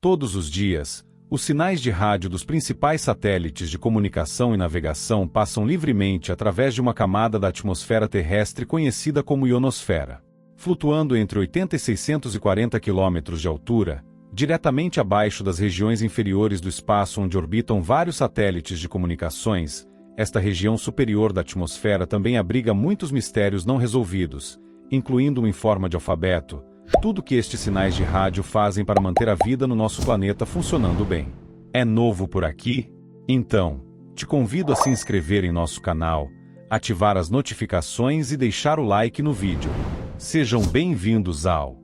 Todos os dias, os sinais de rádio dos principais satélites de comunicação e navegação passam livremente através de uma camada da atmosfera terrestre conhecida como ionosfera. Flutuando entre 80 e 640 km de altura, diretamente abaixo das regiões inferiores do espaço onde orbitam vários satélites de comunicações, esta região superior da atmosfera também abriga muitos mistérios não resolvidos, incluindo em forma de alfabeto, tudo que estes sinais de rádio fazem para manter a vida no nosso planeta funcionando bem. É novo por aqui? Então, te convido a se inscrever em nosso canal, ativar as notificações e deixar o like no vídeo. Sejam bem-vindos ao...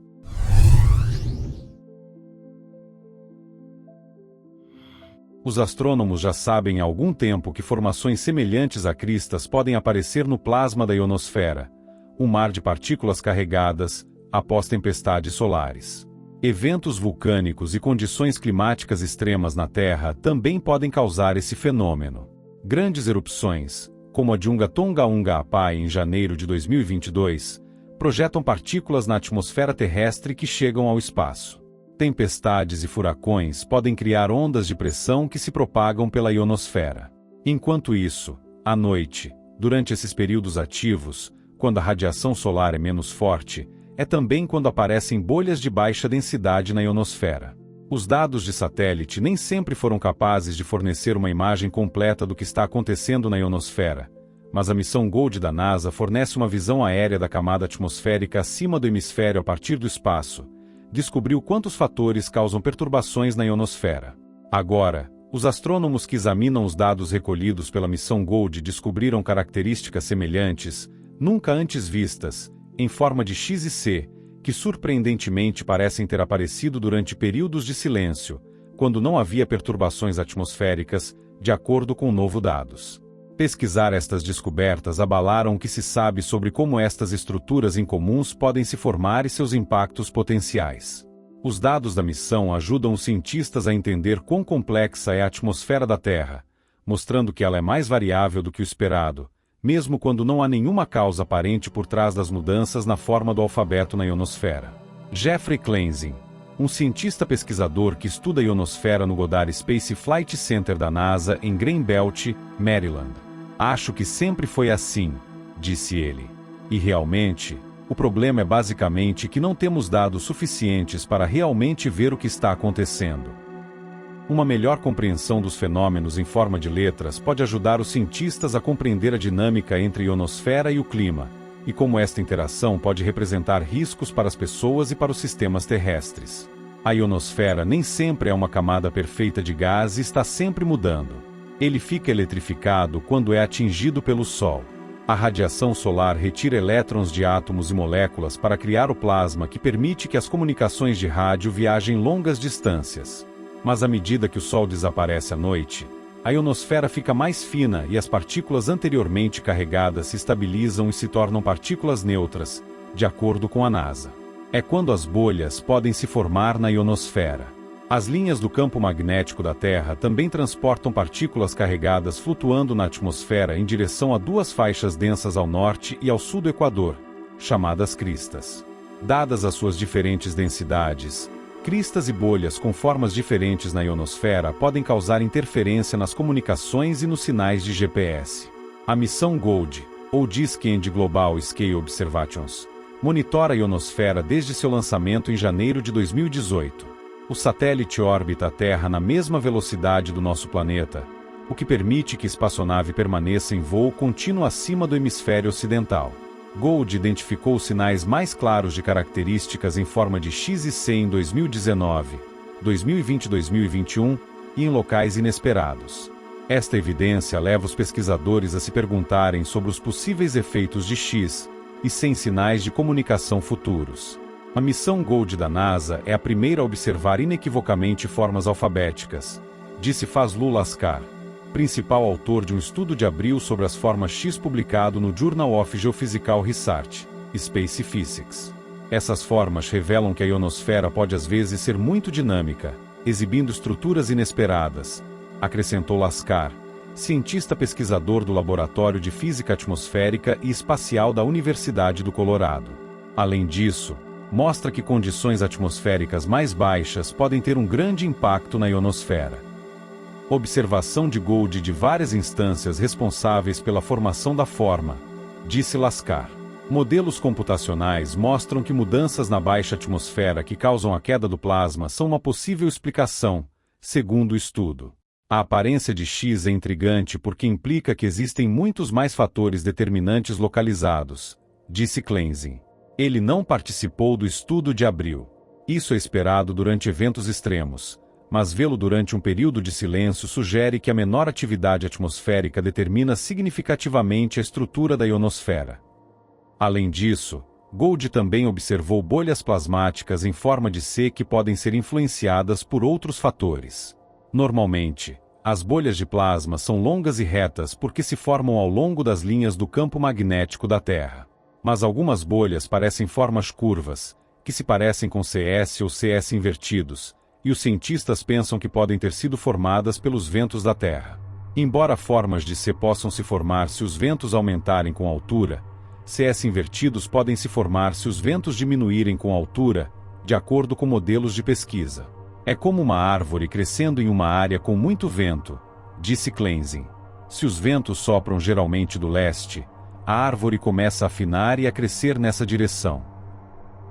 Os astrônomos já sabem há algum tempo que formações semelhantes a cristas podem aparecer no plasma da ionosfera, um mar de partículas carregadas, após tempestades solares. Eventos vulcânicos e condições climáticas extremas na Terra também podem causar esse fenômeno. Grandes erupções, como a de Unga Tonga Unga Apai em janeiro de 2022, projetam partículas na atmosfera terrestre que chegam ao espaço. Tempestades e furacões podem criar ondas de pressão que se propagam pela ionosfera. Enquanto isso, à noite, durante esses períodos ativos, quando a radiação solar é menos forte, é também quando aparecem bolhas de baixa densidade na ionosfera. Os dados de satélite nem sempre foram capazes de fornecer uma imagem completa do que está acontecendo na ionosfera, mas a missão Gold da NASA fornece uma visão aérea da camada atmosférica acima do hemisfério a partir do espaço, descobriu quantos fatores causam perturbações na ionosfera. Agora, os astrônomos que examinam os dados recolhidos pela missão Gold descobriram características semelhantes, nunca antes vistas, em forma de X e C, que surpreendentemente parecem ter aparecido durante períodos de silêncio, quando não havia perturbações atmosféricas, de acordo com novos dados. Pesquisar estas descobertas abalaram o que se sabe sobre como estas estruturas incomuns podem se formar e seus impactos potenciais. Os dados da missão ajudam os cientistas a entender quão complexa é a atmosfera da Terra, mostrando que ela é mais variável do que o esperado, mesmo quando não há nenhuma causa aparente por trás das mudanças na forma do alfabeto na ionosfera. Jeffrey Klenzing, um cientista pesquisador que estuda a ionosfera no Goddard Space Flight Center da NASA em Greenbelt, Maryland. Acho que sempre foi assim, disse ele. E realmente, o problema é basicamente que não temos dados suficientes para realmente ver o que está acontecendo. Uma melhor compreensão dos fenômenos em forma de letras pode ajudar os cientistas a compreender a dinâmica entre a ionosfera e o clima, e como esta interação pode representar riscos para as pessoas e para os sistemas terrestres. A ionosfera nem sempre é uma camada perfeita de gás e está sempre mudando. Ele fica eletrificado quando é atingido pelo Sol. A radiação solar retira elétrons de átomos e moléculas para criar o plasma que permite que as comunicações de rádio viajem longas distâncias. Mas à medida que o Sol desaparece à noite, a ionosfera fica mais fina e as partículas anteriormente carregadas se estabilizam e se tornam partículas neutras, de acordo com a NASA. É quando as bolhas podem se formar na ionosfera. As linhas do campo magnético da Terra também transportam partículas carregadas flutuando na atmosfera em direção a duas faixas densas ao norte e ao sul do Equador, chamadas cristas. Dadas as suas diferentes densidades, cristas e bolhas com formas diferentes na ionosfera podem causar interferência nas comunicações e nos sinais de GPS. A missão Gold, ou Disk and Global Scale Observations, monitora a ionosfera desde seu lançamento em janeiro de 2018. O satélite orbita a Terra na mesma velocidade do nosso planeta, o que permite que a espaçonave permaneça em voo contínuo acima do hemisfério ocidental. Gold identificou os sinais mais claros de características em forma de X e C em 2019, 2020 e 2021 e em locais inesperados. Esta evidência leva os pesquisadores a se perguntarem sobre os possíveis efeitos de X e sem sinais de comunicação futuros. A missão Gold da NASA é a primeira a observar inequivocamente formas alfabéticas, disse Fazlul Laskar, principal autor de um estudo de abril sobre as formas X publicado no Journal of Geophysical Research, Space Physics. Essas formas revelam que a ionosfera pode às vezes ser muito dinâmica, exibindo estruturas inesperadas, acrescentou Laskar, cientista pesquisador do Laboratório de Física Atmosférica e Espacial da Universidade do Colorado. Além disso, mostra que condições atmosféricas mais baixas podem ter um grande impacto na ionosfera. Observação de Gould de várias instâncias responsáveis pela formação da forma, disse Laskar. Modelos computacionais mostram que mudanças na baixa atmosfera que causam a queda do plasma são uma possível explicação, segundo o estudo. A aparência de X é intrigante porque implica que existem muitos mais fatores determinantes localizados, disse Clensing. Ele não participou do estudo de abril. Isso é esperado durante eventos extremos, mas vê-lo durante um período de silêncio sugere que a menor atividade atmosférica determina significativamente a estrutura da ionosfera. Além disso, Gould também observou bolhas plasmáticas em forma de C que podem ser influenciadas por outros fatores. Normalmente, as bolhas de plasma são longas e retas porque se formam ao longo das linhas do campo magnético da Terra. Mas algumas bolhas parecem formas curvas, que se parecem com CS ou CS invertidos, e os cientistas pensam que podem ter sido formadas pelos ventos da Terra. Embora formas de C possam se formar se os ventos aumentarem com a altura, CS invertidos podem se formar se os ventos diminuírem com a altura, de acordo com modelos de pesquisa. É como uma árvore crescendo em uma área com muito vento, disse Clensing. Se os ventos sopram geralmente do leste, a árvore começa a afinar e a crescer nessa direção.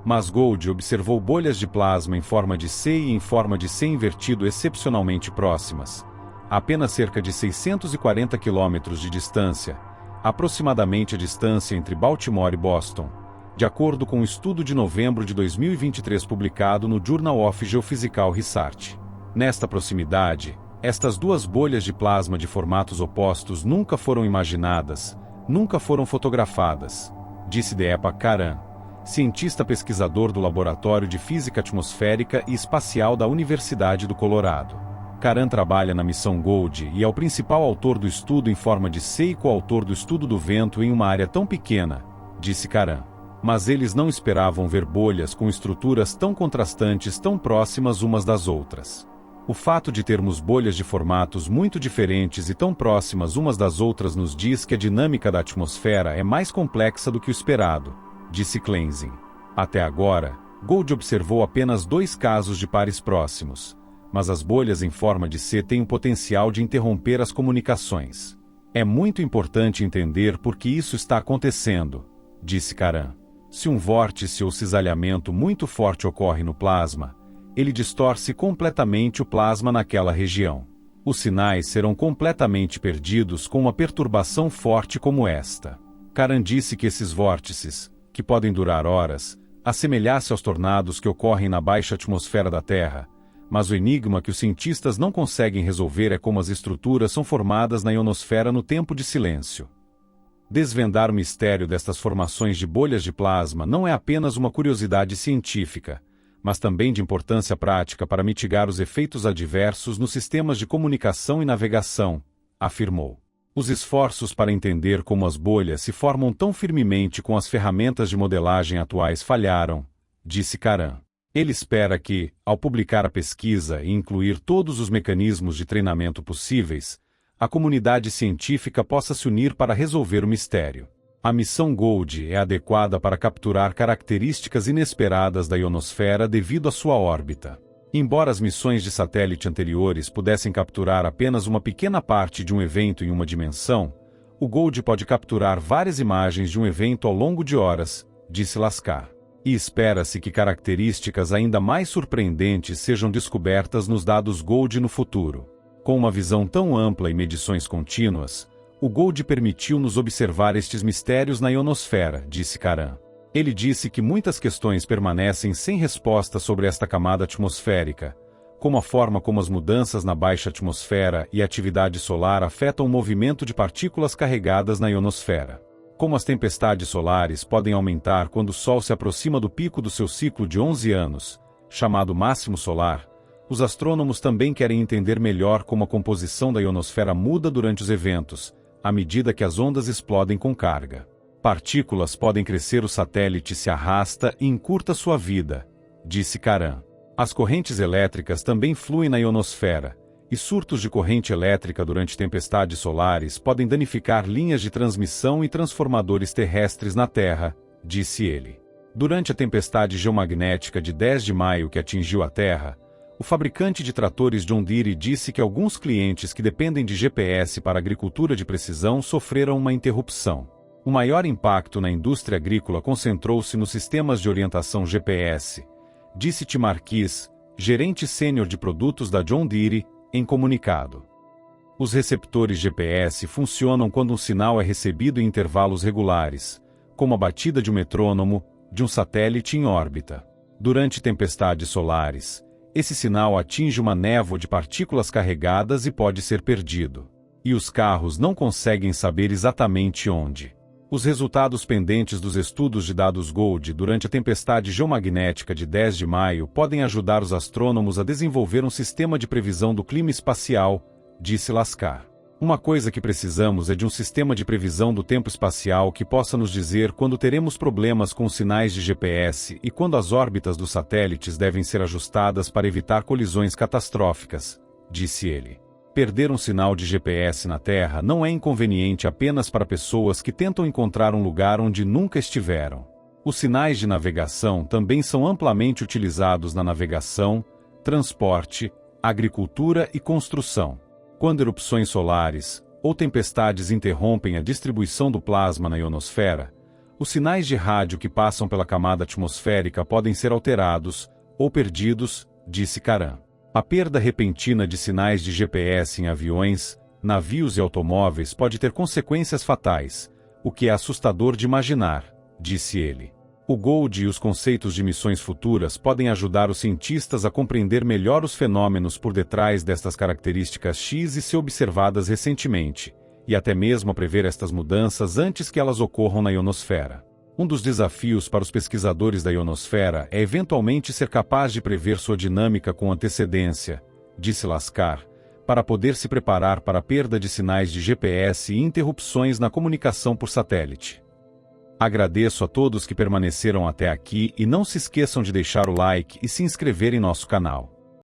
Mas Gould observou bolhas de plasma em forma de C e em forma de C invertido excepcionalmente próximas, a apenas cerca de 640 km de distância, aproximadamente a distância entre Baltimore e Boston, de acordo com um estudo de novembro de 2023 publicado no Journal of Geophysical Research. Nesta proximidade, estas duas bolhas de plasma de formatos opostos nunca foram imaginadas, nunca foram fotografadas, disse Deepak Karan, cientista pesquisador do Laboratório de Física Atmosférica e Espacial da Universidade do Colorado. Karan trabalha na missão Gould e é o principal autor do estudo em forma de C e coautor do estudo do vento em uma área tão pequena, disse Karan. Mas eles não esperavam ver bolhas com estruturas tão contrastantes tão próximas umas das outras. O fato de termos bolhas de formatos muito diferentes e tão próximas umas das outras nos diz que a dinâmica da atmosfera é mais complexa do que o esperado, disse Clensing. Até agora, Gould observou apenas 2 casos de pares próximos, mas as bolhas em forma de C têm o potencial de interromper as comunicações. É muito importante entender por que isso está acontecendo, disse Karan. Se um vórtice ou cisalhamento muito forte ocorre no plasma, ele distorce completamente o plasma naquela região. Os sinais serão completamente perdidos com uma perturbação forte como esta. Karan disse que esses vórtices, que podem durar horas, assemelhasse aos tornados que ocorrem na baixa atmosfera da Terra, mas o enigma que os cientistas não conseguem resolver é como as estruturas são formadas na ionosfera no tempo de silêncio. Desvendar o mistério destas formações de bolhas de plasma não é apenas uma curiosidade científica, mas também de importância prática para mitigar os efeitos adversos nos sistemas de comunicação e navegação, afirmou. Os esforços para entender como as bolhas se formam tão firmemente com as ferramentas de modelagem atuais falharam, disse Karan. Ele espera que, ao publicar a pesquisa e incluir todos os mecanismos de treinamento possíveis, a comunidade científica possa se unir para resolver o mistério. A missão Gould é adequada para capturar características inesperadas da ionosfera devido à sua órbita. Embora as missões de satélite anteriores pudessem capturar apenas uma pequena parte de um evento em uma dimensão, o Gould pode capturar várias imagens de um evento ao longo de horas, disse Laskar. E espera-se que características ainda mais surpreendentes sejam descobertas nos dados Gould no futuro. Com uma visão tão ampla e medições contínuas, o Gould permitiu-nos observar estes mistérios na ionosfera, disse Karan. Ele disse que muitas questões permanecem sem resposta sobre esta camada atmosférica, como a forma como as mudanças na baixa atmosfera e a atividade solar afetam o movimento de partículas carregadas na ionosfera. Como as tempestades solares podem aumentar quando o Sol se aproxima do pico do seu ciclo de 11 anos, chamado máximo solar, os astrônomos também querem entender melhor como a composição da ionosfera muda durante os eventos, à medida que as ondas explodem com carga. Partículas podem crescer, o satélite se arrasta e encurta sua vida, disse Karan. As correntes elétricas também fluem na ionosfera, e surtos de corrente elétrica durante tempestades solares podem danificar linhas de transmissão e transformadores terrestres na Terra, disse ele. Durante a tempestade geomagnética de 10 de maio que atingiu a Terra, o fabricante de tratores John Deere disse que alguns clientes que dependem de GPS para agricultura de precisão sofreram uma interrupção. O maior impacto na indústria agrícola concentrou-se nos sistemas de orientação GPS, disse Tim Marquis, gerente sênior de produtos da John Deere, em comunicado. Os receptores GPS funcionam quando um sinal é recebido em intervalos regulares, como a batida de um metrônomo, de um satélite em órbita. Durante tempestades solares, esse sinal atinge uma névoa de partículas carregadas e pode ser perdido. E os carros não conseguem saber exatamente onde. Os resultados pendentes dos estudos de dados Gold durante a tempestade geomagnética de 10 de maio podem ajudar os astrônomos a desenvolver um sistema de previsão do clima espacial, disse Laskar. Uma coisa que precisamos é de um sistema de previsão do tempo espacial que possa nos dizer quando teremos problemas com os sinais de GPS e quando as órbitas dos satélites devem ser ajustadas para evitar colisões catastróficas, disse ele. Perder um sinal de GPS na Terra não é inconveniente apenas para pessoas que tentam encontrar um lugar onde nunca estiveram. Os sinais de navegação também são amplamente utilizados na navegação, transporte, agricultura e construção. Quando erupções solares ou tempestades interrompem a distribuição do plasma na ionosfera, os sinais de rádio que passam pela camada atmosférica podem ser alterados ou perdidos, disse Karam. A perda repentina de sinais de GPS em aviões, navios e automóveis pode ter consequências fatais, o que é assustador de imaginar, disse ele. O Gold e os conceitos de missões futuras podem ajudar os cientistas a compreender melhor os fenômenos por detrás destas características X e ser observadas recentemente, e até mesmo a prever estas mudanças antes que elas ocorram na ionosfera. Um dos desafios para os pesquisadores da ionosfera é eventualmente ser capaz de prever sua dinâmica com antecedência, disse Laskar, para poder se preparar para a perda de sinais de GPS e interrupções na comunicação por satélite. Agradeço a todos que permaneceram até aqui e não se esqueçam de deixar o like e se inscrever em nosso canal.